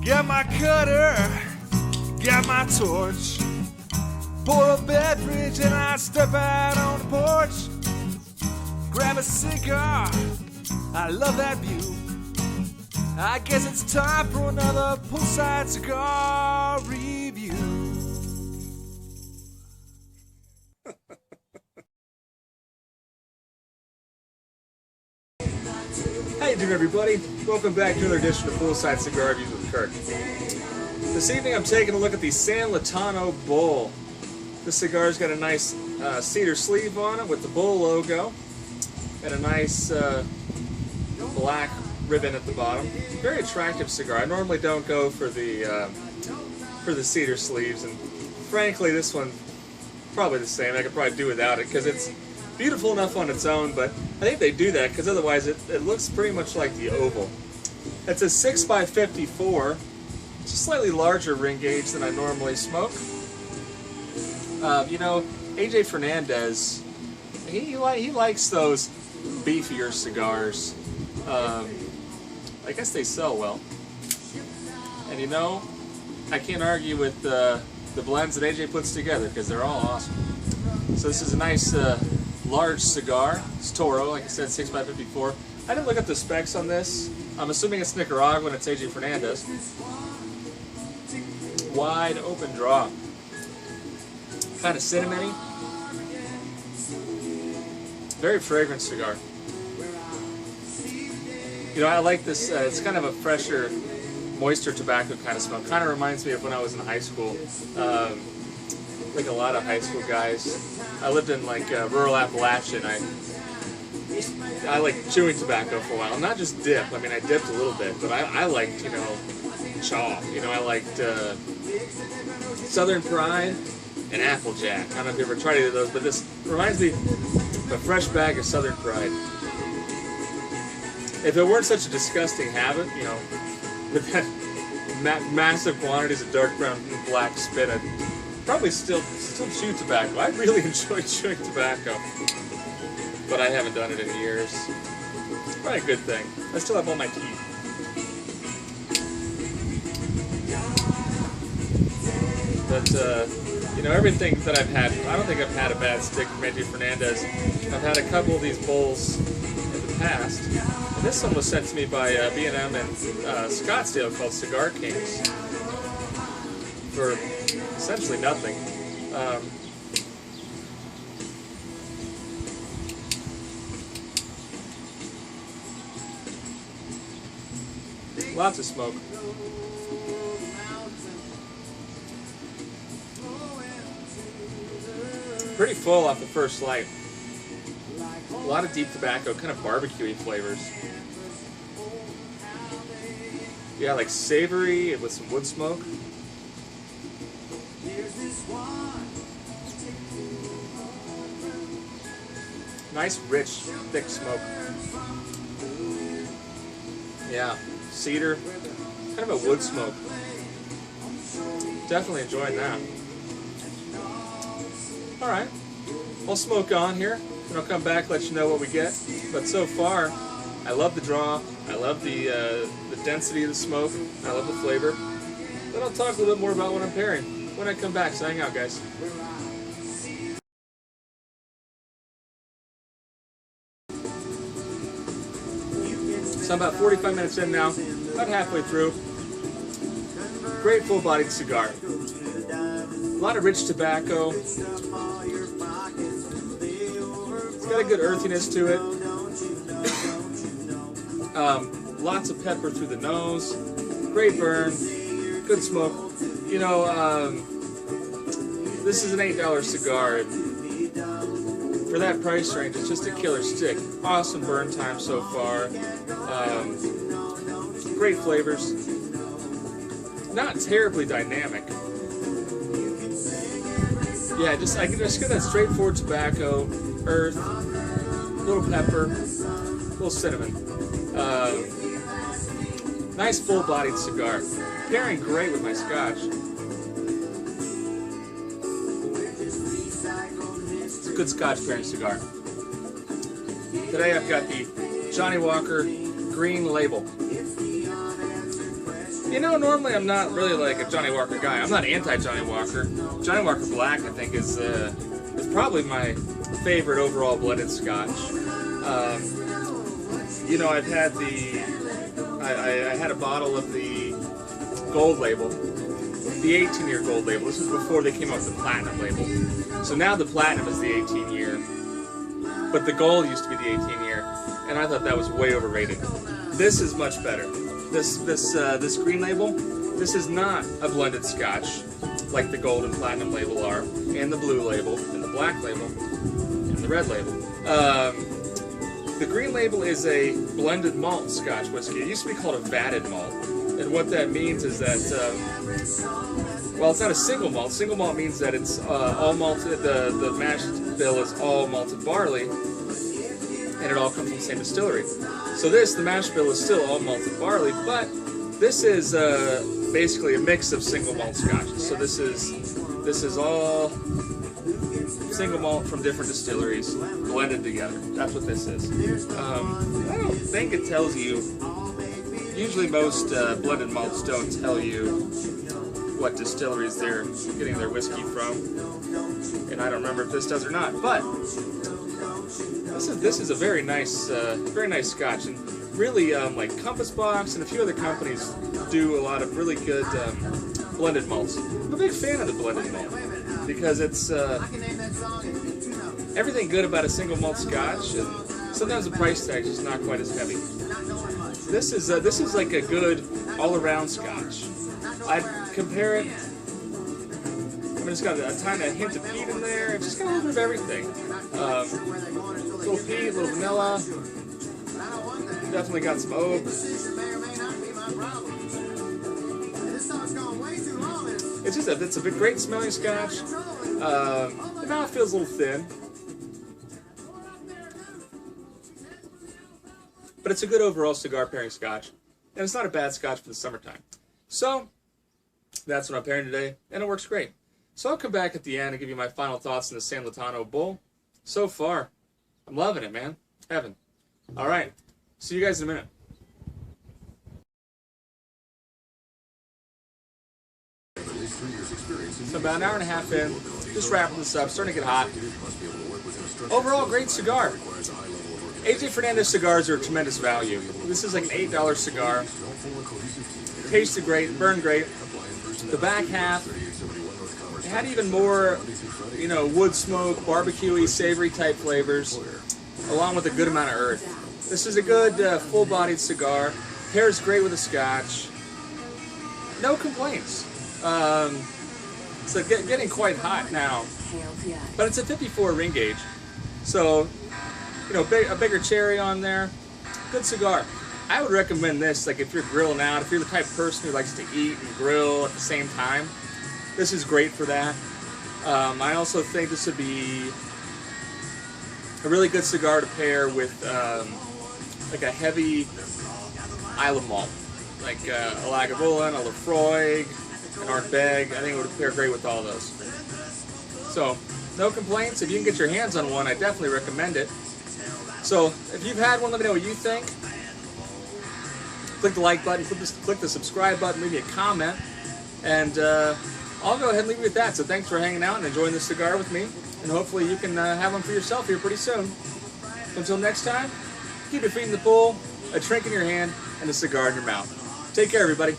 Got my cutter, got my torch. Pour a beverage and I step out on the porch. Grab a cigar, I love that view. I guess it's time for another Poolside Cigar Review. How you doing, everybody? Welcome back to another edition of Poolside Cigar Reviews with Kirk. This evening I'm taking a look at the San Lotano Bull. This cigar's got a nice cedar sleeve on it with the Bull logo and a nice black ribbon at the bottom. Very attractive cigar. I normally don't go for the cedar sleeves, and frankly this one probably the same. I could probably do without it because it's beautiful enough on its own, but I think they do that because otherwise it looks pretty much like the oval. It's a 6x54. It's a slightly larger ring gauge than I normally smoke. You know, AJ Fernanzed, he likes those beefier cigars. I guess they sell well. And you know, I can't argue with the blends that AJ puts together because they're all awesome. So this is a nice large cigar. It's Toro, like I said, 6x54. I didn't look up the specs on this. I'm assuming it's Nicaraguan. It's AJ Fernanzed. Wide open draw. Kind of cinnamony. Very fragrant cigar. You know, I like this. It's kind of a fresher, moister tobacco kind of smell. Kind of reminds me of when I was in high school. Like a lot of high school guys. I lived in like rural Appalachia, and I liked chewing tobacco for a while. Not just dip. I mean, I dipped a little bit, but I liked, you know, chaw. You know, I liked Southern Pride and Applejack. I don't know if you ever tried either of those, but this reminds me of a fresh bag of Southern Pride. If it weren't such a disgusting habit, you know, with that massive quantities of dark brown and black spit, I'd probably still chew tobacco. I really enjoy chewing tobacco, but I haven't done it in years. Probably a good thing. I still have all my teeth. But you know, everything that I've had, I don't think I've had a bad stick from AJ Fernanzed. I've had a couple of these bowls in the past. And this one was sent to me by B&M in Scottsdale called Cigar Kings for essentially nothing. Lots of smoke. Pretty full off the first light. A lot of deep tobacco, kind of barbecue-y flavors. Yeah, like savory with some wood smoke. Nice, rich, thick smoke. Yeah, cedar, kind of a wood smoke. Definitely enjoying that. Alright, I'll smoke on here, and I'll come back, let you know what we get. But so far, I love the draw, I love the density of the smoke, I love the flavor. Then I'll talk a little bit more about what I'm pairing when I come back, so hang out, guys. So I'm about 45 minutes in now, about halfway through. Great full-bodied cigar. A lot of rich tobacco. It's got a good earthiness to it. Lots of pepper through the nose. Great burn. Good smoke. You know, this is an $8 cigar. And for that price range, it's just a killer stick. Awesome burn time so far. Great flavors. Not terribly dynamic. Yeah, I can just get that straightforward tobacco, earth, little pepper, little cinnamon. Nice full-bodied cigar. Pairing great with my Scotch. It's a good Scotch pairing cigar. Today I've got the Johnny Walker Green Label. You know, normally I'm not really like a Johnny Walker guy. I'm not anti-Johnny Walker. Johnny Walker Black, I think, is probably my favorite overall blended Scotch. You know, I've had I had a bottle of the gold label, the 18-year gold label. This was before they came out with the platinum label. So now the platinum is the 18-year, but the gold used to be the 18-year, and I thought that was way overrated. This is much better. This green label, this is not a blended Scotch like the gold and platinum label are, and the blue label, and the black label, and the red label. The green label is a blended malt Scotch whiskey. It used to be called a vatted malt, and what that means is that, well, it's not a single malt. Single malt means that it's all malted. The mash bill is all malted barley, and it all comes from the same distillery. So the mash bill is still all malted barley, but this is basically a mix of single malt Scotches. So this is all single malt from different distilleries blended together. That's what this is. I don't think it tells you. Usually most blended malts don't tell you what distilleries they're getting their whiskey from, and I don't remember if this does or not. But this is a very nice Scotch, and really like Compass Box and a few other companies do a lot of really good blended malts. I'm a big fan of the blended malt because it's everything good about a single malt Scotch, and sometimes the price tag is just not quite as heavy. This is like a good all-around Scotch. I'd compare it. I mean, it's got a tiny hint of peat in there. It's just got a little bit of everything. A little peat, a little vanilla. Definitely got some oak. It's a great smelling Scotch. The mouth feels a little thin, but it's a good overall cigar pairing Scotch, and it's not a bad Scotch for the summertime. So that's what I'm pairing today, and it works great. So I'll come back at the end and give you my final thoughts on the San Lotano Bull. So far, I'm loving it, man. Heaven. All right. See you guys in a minute. So about an hour and a half in, just wrapping this up, starting to get hot. Overall, great cigar. AJ Fernanzed cigars are a tremendous value. This is like an $8 cigar. Tasted great, burned great. The back half, it had even more, you know, wood smoke, barbecue-y, savory type flavors, along with a good amount of earth. This is a good full-bodied cigar. Pairs great with a Scotch. No complaints. It's getting quite hot now, but it's a 54 ring gauge, so you know, a bigger cherry on there. Good cigar. I would recommend this, like if you're grilling out, if you're the type of person who likes to eat and grill at the same time. This is great for that. I also think this would be a really good cigar to pair with like a heavy Isle of malt, like a Lagavulin, a Lefroy, an Ardbeg. I think it would pair great with all those. So, no complaints. If you can get your hands on one, I definitely recommend it. So, if you've had one, let me know what you think. Click the like button, click the subscribe button, leave me a comment, and I'll go ahead and leave you with that. So thanks for hanging out and enjoying this cigar with me, and hopefully you can have one for yourself here pretty soon. Until next time, keep your feet in the pool, a drink in your hand, and a cigar in your mouth. Take care, everybody.